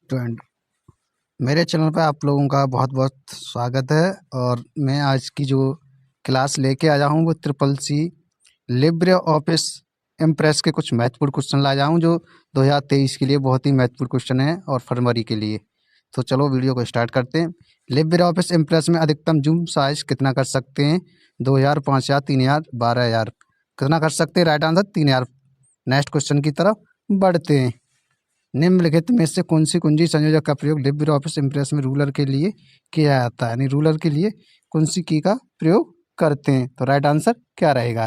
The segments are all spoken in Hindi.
ट्वेंट मेरे चैनल पर आप लोगों का बहुत बहुत स्वागत है। और मैं आज की जो क्लास लेके आया हूँ वो CCC लिब्रे ऑफिस इम्प्रेस के कुछ महत्वपूर्ण क्वेश्चन लाया हूँ जो 2023 के लिए बहुत ही महत्वपूर्ण क्वेश्चन है और फरवरी के लिए। तो चलो वीडियो को स्टार्ट करते हैं। लिब्रे ऑफिस इम्प्रेस में अधिकतम जूम साइज कितना कर सकते हैं? 2000, 5000, 3000, 12000। कितना कर सकते हैं? Right answer 3000। नेक्स्ट क्वेश्चन की तरफ बढ़ते हैं। निम्नलिखित में से कौन सी कुंजी संयोजक का प्रयोग लिब्रे ऑफिस इम्प्रेस में रूलर के लिए किया जाता है? यानी रूलर के लिए कौन सी की का प्रयोग करते हैं? तो राइट आंसर क्या रहेगा?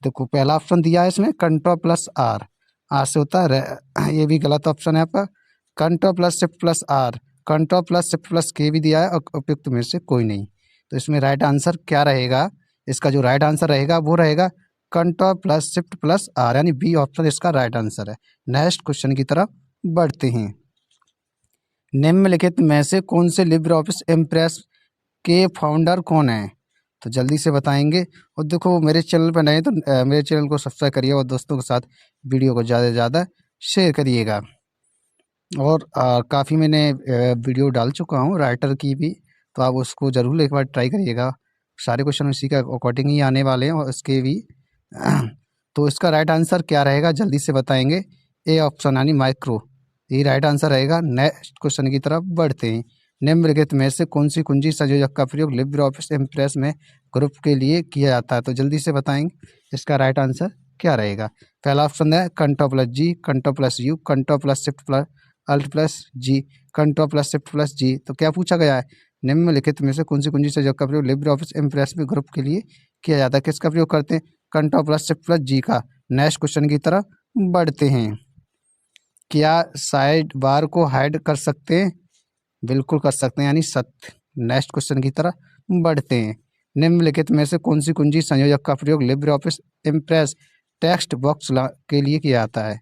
देखो पहला ऑप्शन दिया है इसमें कंट्रोल प्लस आर। आर से होता है ये भी गलत ऑप्शन है आपका। Control plus shift plus R, control plus shift plus K भी दिया है और उपयुक्त में से कोई नहीं। तो इसमें राइट आंसर क्या रहेगा? इसका जो राइट आंसर रहेगा वो रहेगा control plus shift plus R, यानी बी ऑप्शन इसका राइट आंसर है। नेक्स्ट क्वेश्चन की तरफ बढ़ते हैं। निम्नलिखित में से कौन से लिब्रे ऑफिस इम्प्रेस के फाउंडर कौन है? तो जल्दी से बताएंगे। और देखो मेरे चैनल पर नए तो मेरे चैनल को सब्सक्राइब करिए और दोस्तों के साथ वीडियो को ज़्यादा से ज़्यादा शेयर करिएगा। और काफ़ी मैंने वीडियो डाल चुका हूँ राइटर की भी, तो आप उसको ज़रूर एक बार ट्राई करिएगा। सारे क्वेश्चन उसी का अकॉर्डिंग ही आने वाले हैं और इसके भी तो इसका राइट आंसर क्या रहेगा जल्दी से बताएंगे। ए ऑप्शन यानी माइक्रो, ये राइट आंसर रहेगा। नेक्स्ट क्वेश्चन की तरफ बढ़ते हैं। निम्नलिखित में से कौन सी कुंजी संयोजक का प्रयोग लिब्रे ऑफिस इम्प्रेस में ग्रुप के लिए किया जाता है? तो जल्दी से बताएंगे इसका राइट आंसर क्या रहेगा। पहला ऑप्शन है control plus G, control plus U, control plus shift plus alt plus G, control plus shift plus G. तो क्या पूछा गया है? निम्नलिखित में से कौन सी कुंजी संयोजक का प्रयोग लिब्रे ऑफिस इम्प्रेस में ग्रुप के लिए किया जाता है? किसका प्रयोग करते हैं? कंट्रोल प्लस शिफ्ट प्लस जी का। नेक्स्ट क्वेश्चन की तरफ बढ़ते हैं। क्या साइड बार को हाइड कर सकते हैं? बिल्कुल कर सकते हैं, यानी सत्य। नेक्स्ट क्वेश्चन की तरफ बढ़ते हैं। निम्नलिखित में से कौन सी कुंजी संयोजक का प्रयोग Libre Office impress text box के लिए किया जाता है?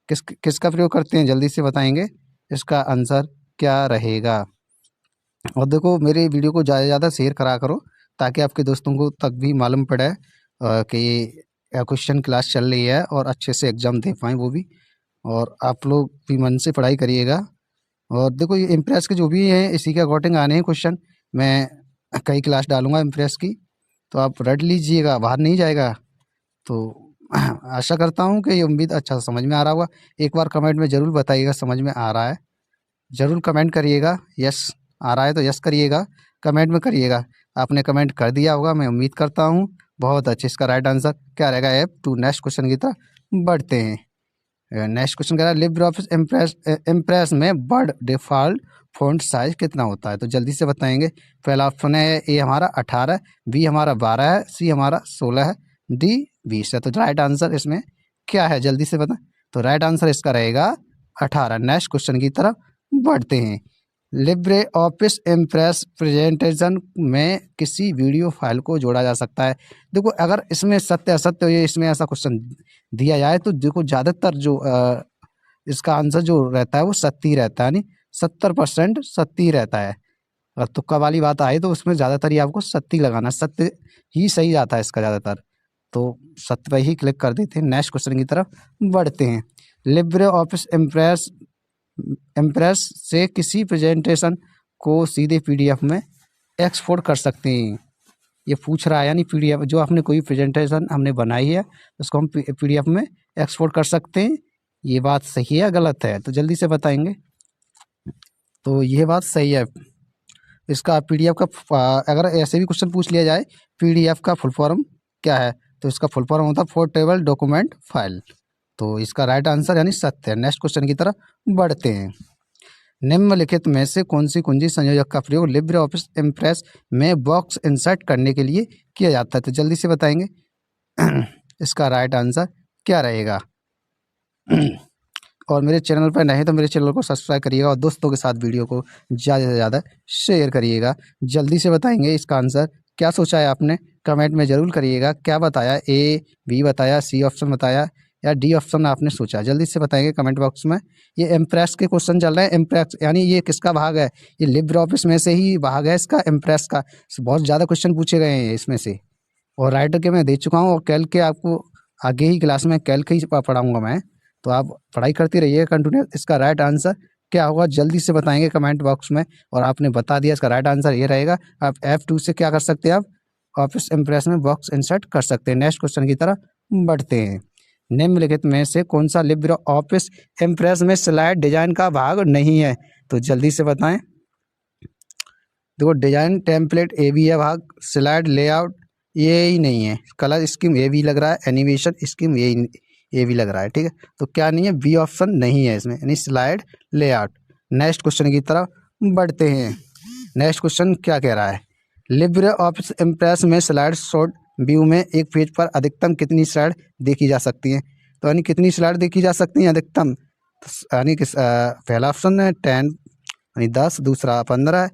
किसका प्रयोग करते हैं जल्दी से बताएंगे इसका आंसर क्या रहेगा। और देखो मेरे वीडियो को ज़्यादा से ज़्यादा शेयर करा करो ताकि आपके दोस्तों को तक भी मालूम पड़े कि क्वेश्चन क्लास चल रही है और अच्छे से एग्ज़ाम दे पाएँ वो भी। और आप लोग भी मन से पढ़ाई करिएगा। और देखो ये इम्प्रेस के जो भी हैं इसी के अकॉर्डिंग आने हैं क्वेश्चन। मैं कई क्लास डालूंगा इम्प्रेस की, तो आप रट लीजिएगा, बाहर नहीं जाएगा। तो आशा करता हूँ कि ये उम्मीद अच्छा समझ में आ रहा होगा। एक बार कमेंट में ज़रूर बताइएगा समझ में आ रहा है। ज़रूर कमेंट करिएगा, यस आ रहा है तो यस करिएगा, कमेंट में करिएगा। आपने कमेंट कर दिया होगा मैं उम्मीद करता हूँ। बहुत अच्छे। इसका राइट आंसर क्या रहेगा? F2। नेक्स्ट क्वेश्चन की तरफ बढ़ते हैं। नेक्स्ट क्वेश्चन कह रहा है लिब्रे ऑफिस इम्प्रेस में बर्ड डिफ़ॉल्ट फ़ॉन्ट साइज कितना होता है? तो जल्दी से बताएंगे। पहला ऑप्शन है ए हमारा 18, बी हमारा 12 है, सी हमारा 16 है, डी 20 है। तो राइट आंसर इसमें क्या है जल्दी से बताएं। तो राइट आंसर इसका रहेगा 18। नेक्स्ट क्वेश्चन की तरफ बढ़ते हैं। लिब्रे ऑफिस इम्प्रेस प्रेजेंटेशन में किसी वीडियो फाइल को जोड़ा जा सकता है? देखो अगर इसमें सत्य असत्य ये इसमें ऐसा क्वेश्चन दिया जाए तो देखो ज़्यादातर जो इसका आंसर जो रहता है वो सत्य ही रहता है, यानी 70% सत्य ही रहता है। और तुक्का वाली बात आए तो उसमें ज़्यादातर ही आपको सत्य ही लगाना, सत्य ही सही जाता है इसका ज़्यादातर। तो सत्य पर ही क्लिक कर देते हैं। नेक्स्ट क्वेश्चन की तरफ बढ़ते हैं। लिब्रे ऑफिस इम्प्रेस से किसी प्रेजेंटेशन को सीधे PDF में एक्सपोर्ट कर सकते हैं? ये पूछ रहा है, यानी PDF जो आपने कोई प्रेजेंटेशन हमने बनाई है उसको हम PDF में एक्सपोर्ट कर सकते हैं। ये बात सही है गलत है? तो जल्दी से बताएंगे। तो ये बात सही है। इसका PDF का अगर ऐसे भी क्वेश्चन पूछ लिया जाए PDF का फुल फॉर्म क्या है, तो इसका फुल फॉर्म होता है पोर्टेबल डॉक्यूमेंट फाइल। तो इसका राइट आंसर यानी सत्य है। नेक्स्ट क्वेश्चन की तरफ बढ़ते हैं। निम्नलिखित में से कौन सी कुंजी संयोजक का प्रयोग लिब्रे ऑफिस इम्प्रेस में बॉक्स इंसर्ट करने के लिए किया जाता है? तो जल्दी से बताएंगे इसका राइट आंसर क्या रहेगा। और मेरे चैनल पर नहीं तो मेरे चैनल को सब्सक्राइब करिएगा और दोस्तों के साथ वीडियो को ज़्यादा से ज़्यादा शेयर करिएगा। जल्दी से बताएंगे इसका आंसर क्या सोचा है आपने, कमेंट में ज़रूर करिएगा। क्या बताया? ए, बी बताया, सी ऑप्शन बताया या डी ऑप्शन आपने सोचा? जल्दी से बताएंगे कमेंट बॉक्स में। ये इम्प्रेस के क्वेश्चन चल रहे हैं। इम्प्रेस यानी ये किसका भाग है? ये लिब्रे ऑफिस में से ही भाग है इसका, इम्प्रेस का। बहुत ज़्यादा क्वेश्चन पूछे गए हैं इसमें से और राइटर के मैं दे चुका हूँ और कैल के आपको आगे ही क्लास में कैल के ही पढ़ाऊँगा मैं। तो आप पढ़ाई करते रहिए कंटिन्यू। इसका राइट आंसर क्या होगा जल्दी से बताएंगे कमेंट बॉक्स में। और आपने बता दिया, इसका राइट आंसर ये रहेगा। आप F2 से क्या कर सकते हैं, आप ऑफिस इम्प्रेस में बॉक्स इंसर्ट कर सकते हैं। नेक्स्ट क्वेश्चन की तरफ बढ़ते हैं। निम्नलिखित में से कौन सा लिब्रे ऑफिस इम्प्रेस में स्लाइड डिजाइन का भाग नहीं है? तो जल्दी से बताएं। देखो, डिजाइन टेम्पलेट ए भी है भाग, स्लाइड लेआउट ये ही नहीं है, कलर स्कीम ये भी लग रहा है, एनिमेशन स्कीम ये भी लग रहा है। ठीक है, तो क्या नहीं है, बी ऑप्शन नहीं है इसमें, यानी स्लाइड लेआउट। नेक्स्ट क्वेश्चन की तरफ बढ़ते हैं। नेक्स्ट क्वेश्चन क्या कह रहा है, लिब्रे ऑफिस इम्प्रेस में स्लाइड शॉट व्यू में एक पेज पर अधिकतम कितनी स्लाइड देखी जा सकती हैं? तो यानी कितनी स्लाइड देखी जा सकती हैं अधिकतम? तो यानी कि पहला ऑप्शन है 10 यानी 10, दूसरा 15,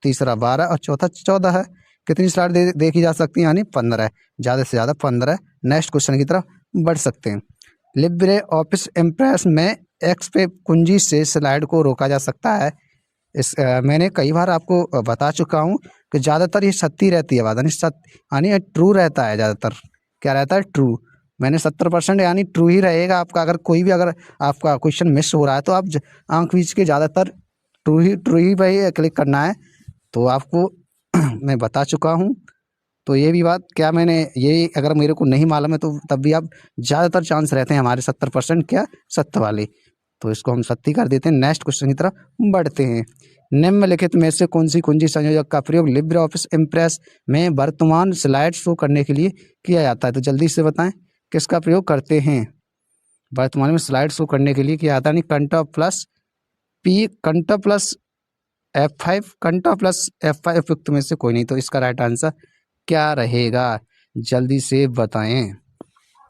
तीसरा 12 और चौथा 14 है। कितनी स्लाइड देखी जा सकती है? यानी 15, ज़्यादा से ज़्यादा 15। नेक्स्ट क्वेश्चन की तरफ बढ़ सकते हैं। लिब्रे ऑफिस इम्प्रेस में एक्स पे कुंजी से स्लाइड को रोका जा सकता है। मैंने कई बार आपको बता चुका हूँ कि ज़्यादातर ये सत्य रहती है बात, यानी ट्रू रहता है ज़्यादातर। क्या रहता है? ट्रू। मैंने 70% यानी ट्रू ही रहेगा आपका। अगर कोई भी अगर आपका क्वेश्चन मिस हो रहा है तो आप आंख बीच के ज़्यादातर ट्रू ही भाई क्लिक करना है। तो आपको मैं बता चुका हूँ। तो ये भी बात, क्या मैंने ये अगर मेरे को नहीं मालूम है तो तब भी आप ज़्यादातर चांस रहते हैं हमारे 70% क्या सत्य वाले, तो इसको हम सत्य कर देते हैं। नेक्स्ट क्वेश्चन की तरफ बढ़ते हैं। निम्नलिखित में से कौन सी कुंजी संयोजक का प्रयोग लिब्रे ऑफिस इम्प्रेस में वर्तमान स्लाइड शो करने के लिए किया जाता है? तो जल्दी से बताएं किसका प्रयोग करते हैं वर्तमान में स्लाइड शो करने के लिए किया जाता है? यानी control plus P, control plus F5, control plus F5 उपयुक्त में से कोई नहीं। तो इसका राइट आंसर क्या रहेगा? जल्दी से बताएं।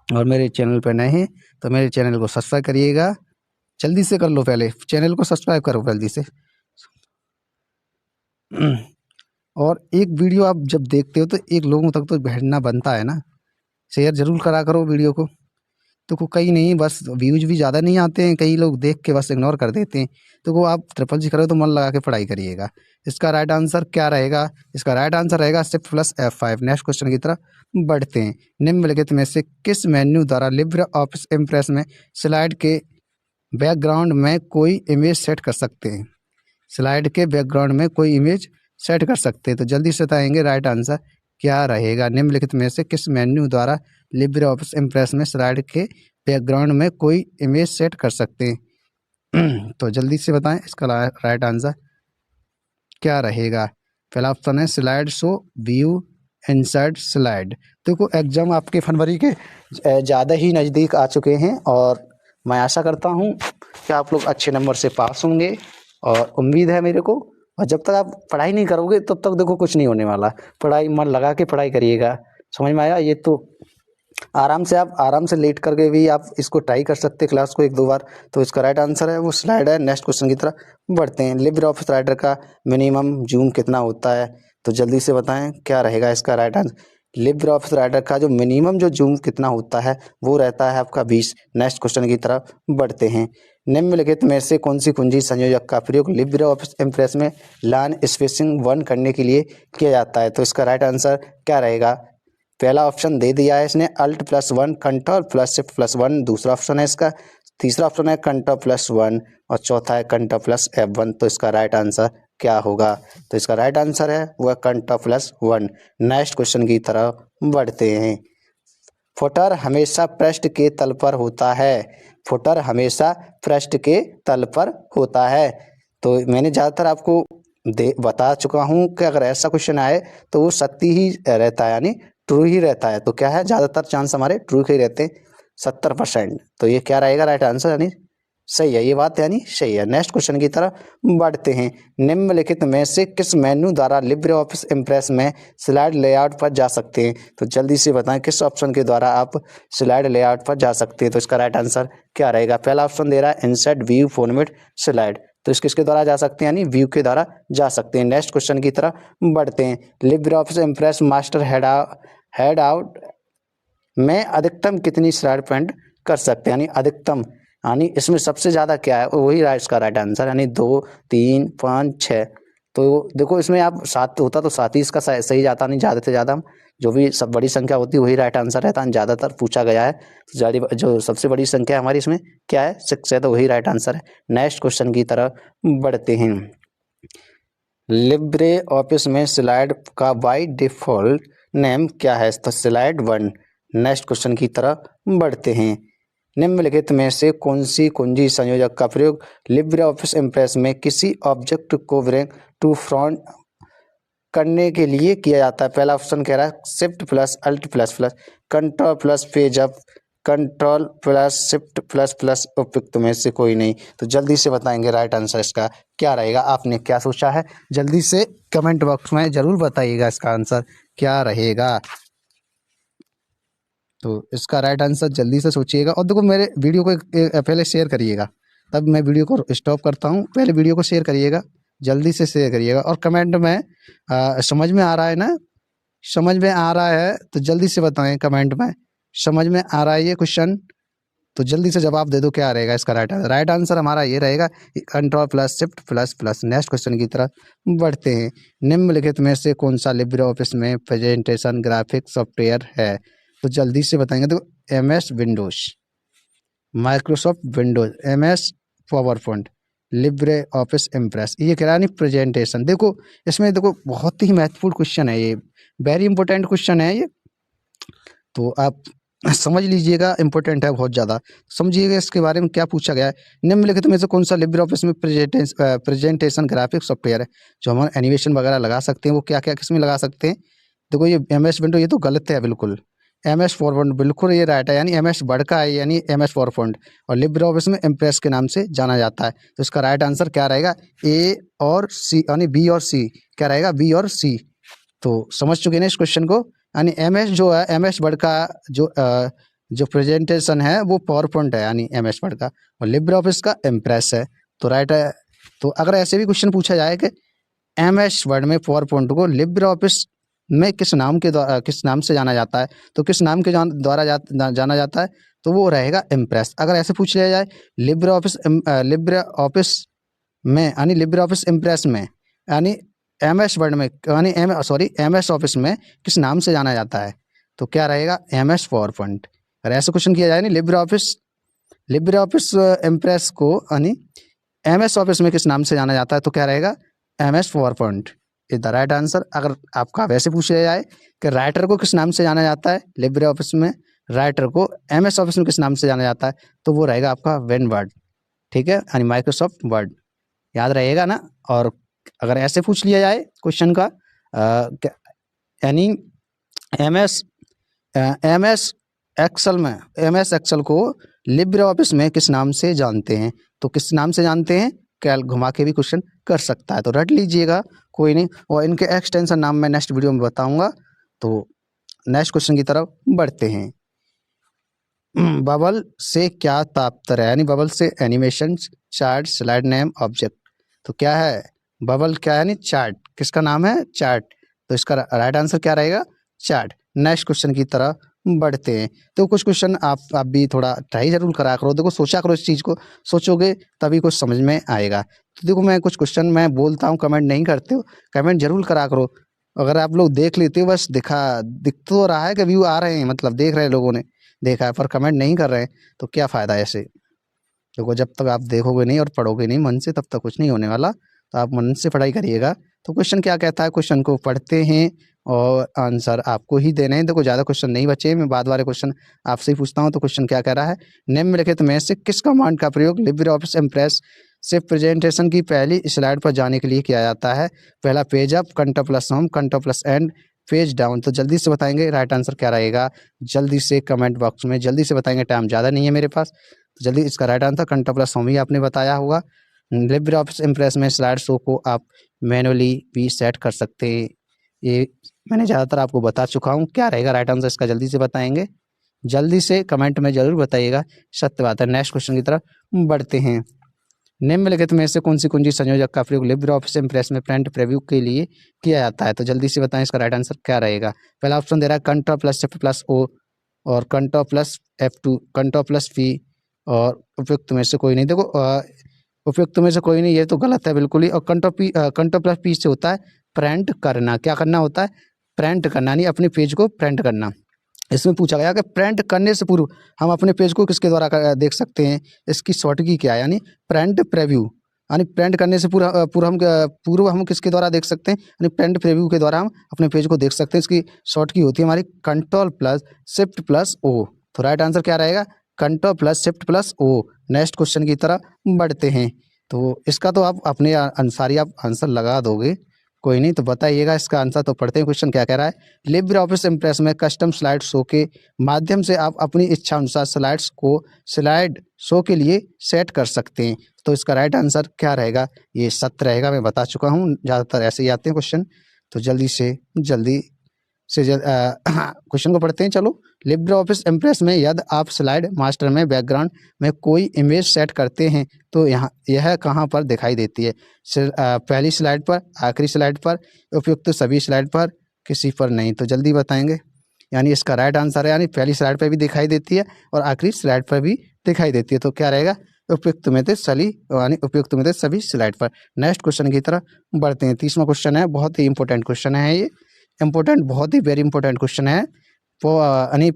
और मेरे चैनल पर नए हैं तो मेरे चैनल को सब्सक्राइब करिएगा, जल्दी से कर लो, पहले चैनल को सब्सक्राइब करो जल्दी से। और एक वीडियो आप जब देखते हो तो एक लोगों तक तो भेजना बनता है ना, शेयर जरूर करा करो वीडियो को। तो कई नहीं, बस व्यूज भी ज़्यादा नहीं आते हैं, कई लोग देख के बस इग्नोर कर देते हैं। तो वो आप ट्रिपल जी करो तो मन लगा के पढ़ाई करिएगा। इसका राइट आंसर क्या रहेगा? इसका राइट आंसर रहेगा shift plus F5। Next question की तरफ बढ़ते हैं। निम्नलिखित में से किस मेन्यू द्वारा लिब्रे ऑफिस इम्प्रेस में स्लाइड के बैकग्राउंड में कोई इमेज सेट कर सकते हैं? स्लाइड के बैकग्राउंड में कोई इमेज सेट कर सकते हैं। तो जल्दी से बताएंगे राइट आंसर क्या रहेगा। निम्नलिखित में से किस मेन्यू द्वारा लिब्रे ऑफिस इम्प्रेस में स्लाइड के बैकग्राउंड में कोई इमेज सेट कर सकते हैं? तो जल्दी से बताएं इसका राइट आंसर क्या रहेगा। पहला ऑप्शन है slide show view insert slide. देखो, एग्जाम आपके फरवरी के ज़्यादा ही नज़दीक आ चुके हैं और मैं आशा करता हूँ कि आप लोग अच्छे नंबर से पास होंगे और उम्मीद है मेरे को। और जब तक आप पढ़ाई नहीं करोगे तब तक देखो कुछ नहीं होने वाला। पढ़ाई मन लगा के पढ़ाई करिएगा, समझ में आया? ये तो आराम से लेट करके भी आप इसको ट्राई कर सकते हैं क्लास को 1-2 बार। तो इसका राइट आंसर है वो स्लाइड है। नेक्स्ट क्वेश्चन की तरफ बढ़ते हैं। लिब्रे ऑफिस राइटर का मिनिमम जूम कितना होता है? तो जल्दी से बताएं क्या रहेगा इसका right answer. Libre office writer का जो मिनिमम जो जूम कितना होता है वो रहता है आपका 20। नेक्स्ट क्वेश्चन की तरफ बढ़ते हैं। निम्नलिखित में से कौन सी कुंजी संयोजक का प्रयोग लिब्रे ऑफिस इम्प्रेस में लाइन स्पेसिंग 1 करने के लिए किया जाता है? तो इसका राइट आंसर क्या रहेगा? पहला ऑप्शन दे दिया है इसने Alt+1, control plus shift plus 1, दूसरा ऑप्शन है इसका, तीसरा ऑप्शन है कंट्रोल प्लस 1 और चौथा है कंट्रोल प्लस F1। तो इसका राइट आंसर क्या होगा? तो इसका राइट आंसर है वह कंट्रोल प्लस 1। नेक्स्ट क्वेश्चन की तरफ बढ़ते हैं। फुटर हमेशा पृष्ठ के तल पर होता है। फुटर हमेशा पृष्ठ के तल पर होता है। तो मैंने ज़्यादातर आपको बता चुका हूँ कि अगर ऐसा क्वेश्चन आए तो वो सत्य ही रहता है, यानी ट्रू ही रहता है। तो क्या है, ज़्यादातर चांस हमारे ट्रू के ही रहते हैं 70%। तो ये क्या रहेगा राइट आंसर, यानी सही है ये बात, यानी सही है। नेक्स्ट क्वेश्चन की तरफ बढ़ते हैं। निम्नलिखित में से किस मेन्यू द्वारा लिब्रे ऑफिस इम्प्रेस में स्लाइड लेआउट पर जा सकते हैं? तो जल्दी से बताएं किस ऑप्शन के द्वारा आप स्लाइड लेआउट पर जा सकते हैं। तो इसका राइट आंसर क्या रहेगा? पहला ऑप्शन दे रहा है इंसर्ट व्यू फॉर्मेट स्लाइड। तो किसके द्वारा जा सकते हैं? यानी व्यू के द्वारा जा सकते हैं। नेक्स्ट क्वेश्चन की तरफ बढ़ते हैं। Libre Office impress master head out में अधिकतम कितनी स्लाइड प्रिंट कर सकते हैं? यानी अधिकतम, यानी इसमें सबसे ज़्यादा क्या है वही इसका राइट आंसर, यानी 2, 3, 5, 6। तो देखो इसमें आप 7 होता तो 7 ही इसका सही जाता, नहीं ज़्यादा से ज़्यादा हम जो भी सब बड़ी संख्या होती है वही राइट आंसर रहता है। ज़्यादातर पूछा गया है तो ज़्यादा जो सबसे बड़ी संख्या हमारी इसमें क्या है 6 है, तो वही राइट आंसर है। नेक्स्ट क्वेश्चन की तरफ बढ़ते हैं। लिब्रे ऑफिस में स्लाइड का बाय डिफॉल्ट नेम क्या है? तो स्लाइड 1। नेक्स्ट क्वेश्चन की तरफ बढ़ते हैं। निम्नलिखित में से कौन सी कुंजी संयोजक का प्रयोग लिब्रे ऑफिस इम्प्रेस में किसी ऑब्जेक्ट को ब्रिंग टू फ्रंट करने के लिए किया जाता है? पहला ऑप्शन कह रहा है shift plus alt plus plus, control plus page up, control plus shift plus plus, उपयुक्त में से कोई नहीं। तो जल्दी से बताएंगे राइट आंसर इसका क्या रहेगा। आपने क्या सोचा है जल्दी से कमेंट बॉक्स में जरूर बताइएगा इसका आंसर क्या रहेगा। तो इसका राइट आंसर जल्दी से सोचिएगा और देखो मेरे वीडियो को पहले शेयर करिएगा, तब मैं वीडियो को स्टॉप करता हूँ। पहले वीडियो को शेयर करिएगा, जल्दी से शेयर करिएगा और कमेंट में समझ में आ रहा है ना, समझ में आ रहा है तो जल्दी से बताएं कमेंट में समझ में आ रहा है ये क्वेश्चन, तो जल्दी से जवाब दे दो क्या रहेगा इसका राइट आंसर। राइट आंसर हमारा ये रहेगा control plus shift plus plus. Next question की तरफ बढ़ते हैं। निम्नलिखित में से कौन सा लिब्रे ऑफिस में प्रेजेंटेशन ग्राफिक सॉफ्टवेयर है? तो जल्दी से बताएंगे। तो MS Windows, Microsoft Windows, MS power point, Libre Office impress, ये कह रहा नहीं प्रेजेंटेशन। देखो इसमें देखो बहुत ही महत्वपूर्ण क्वेश्चन है ये, वेरी इंपॉर्टेंट क्वेश्चन है ये, तो आप समझ लीजिएगा, इंपॉर्टेंट है बहुत ज़्यादा। समझिएगा इसके बारे में क्या पूछा गया है। निम्नलिखित में से कौन सा लिब्रे ऑफिस में प्रेजेंटेशन ग्राफिक सॉफ्टवेयर है जो हम एनिमेशन वगैरह लगा सकते हैं? वो क्या क्या किसमें लगा सकते हैं? देखो ये MS विंडो ये तो गलत है बिल्कुल, MS पावरपॉइंट बिल्कुल ये राइट है, यानी MS बड़का है यानी MS पावरपॉइंट, और लिब्रे ऑफिस में इम्प्रेस के नाम से जाना जाता है। तो इसका राइट आंसर क्या रहेगा? A और C, यानी B और C, क्या रहेगा? B और C। तो समझ चुके ना इस क्वेश्चन को, यानी MS जो है MS वर्ड का जो प्रेजेंटेशन है वो पावर पॉइंट है यानी MS वर्ड का, और लिब्रे ऑफिस का इम्प्रेस है। तो राइट है। तो अगर ऐसे भी क्वेश्चन पूछा जाए कि MS वर्ड में पावर पॉइंट को लिब्रे ऑफिस में किस नाम के द्वारा किस नाम से जाना जाता है, तो किस नाम के द्वारा जाना जाता है, तो वो रहेगा इम्प्रेस। अगर ऐसे पूछ लिया जाए लिब्रे ऑफिस में यानी लिब्रे ऑफिस इम्प्रेस में यानी MS वर्ड में यानी MS ऑफिस में किस नाम से जाना जाता है, तो क्या रहेगा? MS power point. अगर ऐसा क्वेश्चन किया जाए नहीं लिब्रे ऑफिस इम्प्रेस को यानी MS ऑफिस में किस नाम से जाना जाता है, तो क्या रहेगा? MS power point is the right answer. अगर आपका वैसे पूछ लिया जाए कि राइटर को किस नाम से जाना जाता है लिब्रे ऑफिस में, राइटर को MS ऑफिस में किस नाम से जाना जाता है, तो वो रहेगा आपका वेन वर्ड, ठीक है, यानी माइक्रोसॉफ्ट वर्ड, याद रहेगा ना। और अगर ऐसे पूछ लिया जाए क्वेश्चन का यानी MS एक्सेल को लिब्रे ऑफिस में किस नाम से जानते हैं, तो किस नाम से जानते हैं, कैल घुमा के भी क्वेश्चन कर सकता है, तो रट लीजिएगा कोई नहीं, और इनके एक्सटेंशन नाम मैं नेक्स्ट वीडियो में बताऊंगा। तो नेक्स्ट क्वेश्चन की तरफ बढ़ते हैं। बबल से क्या तात्पर्य है? यानी बबल से animation, chart, slide name, object. तो क्या है बबल? क्या है? यानी चार्ट, किसका नाम है? चार्ट। तो इसका राइट आंसर क्या रहेगा? चार्ट। नेक्स्ट क्वेश्चन की तरफ बढ़ते हैं। तो कुछ क्वेश्चन आप भी थोड़ा ट्राई जरूर करा करो, देखो सोचा करो, इस चीज़ को सोचोगे तभी कुछ समझ में आएगा। तो देखो मैं कुछ क्वेश्चन मैं बोलता हूँ, कमेंट नहीं करते हो, कमेंट जरूर करा करो। अगर आप लोग देख लेते हो, बस दिख तो रहा है कि व्यू आ रहे हैं, मतलब देख रहे हैं, लोगों ने देखा है, पर कमेंट नहीं कर रहे हैं, तो क्या फ़ायदा ऐसे। देखो जब तक आप देखोगे नहीं और पढ़ोगे नहीं मन से, तब तक कुछ नहीं होने वाला। तो आप मन से पढ़ाई करिएगा। तो क्वेश्चन क्या कहता है, क्वेश्चन को पढ़ते हैं और आंसर आपको ही देने हैं। देखो ज़्यादा क्वेश्चन नहीं बचे, मैं बाद वाले क्वेश्चन आपसे ही पूछता हूँ। तो क्वेश्चन क्या कह रहा है, निम्नलिखित में से किस कमांड का प्रयोग लिब्रे ऑफिस इम्प्रेस से प्रेजेंटेशन की पहली स्लाइड पर जाने के लिए किया जाता है? पहला page up, control plus home, control plus and, page down. तो जल्दी से बताएंगे राइट आंसर क्या रहेगा, जल्दी से कमेंट बॉक्स में जल्दी से बताएंगे, टाइम ज़्यादा नहीं है मेरे पास। तो जल्दी इसका right answer control plus home ही आपने बताया होगा। लिब्रे ऑफिस इम्प्रेस में स्लाइड शो को आप मैनुअली भी सेट कर सकते हैं, ये मैंने ज़्यादातर आपको बता चुका हूँ। क्या रहेगा राइट आंसर इसका, जल्दी से बताएंगे, जल्दी से कमेंट में जरूर बताइएगा। सत्य बात है। नेक्स्ट क्वेश्चन की तरफ बढ़ते हैं। निम्नलिखित में से कौन सी कुंजी संयोजक का प्रयोग लिब्रे ऑफिस इम्प्रेस में प्रिंट प्रीव्यू के लिए किया जाता है? तो जल्दी से बताएं इसका राइट आंसर क्या रहेगा। पहला ऑप्शन दे रहा है control plus shift plus O और control plus F2, control plus V, और उपयुक्त में से कोई नहीं। देखो उपयुक्त में से कोई नहीं, ये तो गलत है बिल्कुल ही। और कंट्रोल प्लस पी से होता है प्रिंट करना। क्या करना होता है? प्रिंट करना, यानी अपने पेज को प्रिंट करना। इसमें पूछा गया कि प्रिंट करने से पूर्व हम अपने पेज को किसके द्वारा देख सकते हैं, इसकी शॉर्ट की क्या है, यानी प्रिंट प्रीव्यू। यानी प्रिंट करने से पूर्व हम किसके द्वारा देख सकते हैं, यानी प्रिंट प्रीव्यू के द्वारा हम अपने पेज को देख सकते हैं। इसकी शॉर्ट की होती है हमारी control plus shift plus O. तो राइट आंसर क्या रहेगा? Control plus shift plus O. Next question की तरह बढ़ते हैं। तो इसका तो आप अपने अनुसार ही आप आंसर लगा दोगे, कोई नहीं। तो बताइएगा इसका आंसर। तो पढ़ते हैं क्वेश्चन क्या कह रहा है। लिब्रे ऑफिस इम्प्रेस में कस्टम स्लाइड शो के माध्यम से आप अपनी इच्छा अनुसार स्लाइड्स को स्लाइड शो के लिए सेट कर सकते हैं। तो इसका राइट आंसर क्या रहेगा? ये 7 रहेगा। मैं बता चुका हूँ, ज़्यादातर ऐसे ही आते हैं क्वेश्चन। तो जल्दी से क्वेश्चन को पढ़ते हैं। चलो, लिब्रे ऑफिस इम्प्रेस में यदि आप स्लाइड मास्टर में बैकग्राउंड में कोई इमेज सेट करते हैं तो यह कहाँ पर दिखाई देती है? पहली स्लाइड पर, आखिरी स्लाइड पर, उपयुक्त सभी स्लाइड पर, किसी पर नहीं? तो जल्दी बताएंगे। यानी इसका राइट आंसर है, यानी पहली स्लाइड पर भी दिखाई देती है और आखिरी स्लाइड पर भी दिखाई देती है। तो क्या रहेगा? उपयुक्त में थे सभी, यानी उपयुक्त में थे सभी स्लाइड पर। नेक्स्ट क्वेश्चन की तरफ बढ़ते हैं। 30वां क्वेश्चन है, बहुत ही इंपॉर्टेंट क्वेश्चन है ये। इम्पोर्टेंट, बहुत ही वेरी इंपॉर्टेंट क्वेश्चन है। यानी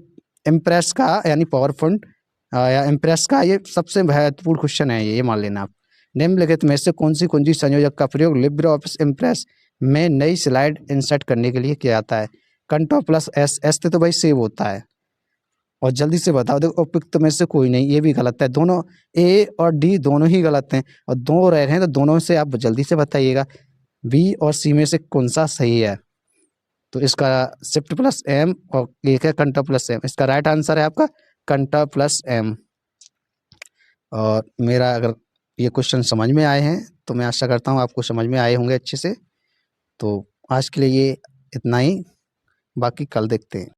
इम्प्रेस का, यानी पावर पॉइंट या इम्प्रेस का ये सबसे महत्वपूर्ण क्वेश्चन है ये मान लेना आप। निम्नलिखित में से कौन सी संयोजक का प्रयोग लिब्रे ऑफिस इम्प्रेस में नई स्लाइड इंसर्ट करने के लिए किया जाता है? Control plus S. एस से तो भाई सेव होता है। और जल्दी से बताओ। देखो, उपयुक्त में से कोई नहीं, ये भी गलत है। दोनों ए और डी दोनों ही गलत हैं और दो रह रहे हैं, तो दोनों से आप जल्दी से बताइएगा बी और सी में से कौन सा सही है। तो इसका शिफ्ट प्लस एम और एक है कंट्रोल प्लस एम। इसका राइट आंसर है आपका कंट्रोल प्लस एम। और मेरा अगर ये क्वेश्चन समझ में आए हैं तो मैं आशा करता हूँ आपको समझ में आए होंगे अच्छे से। तो आज के लिए ये इतना ही, बाकी कल देखते हैं।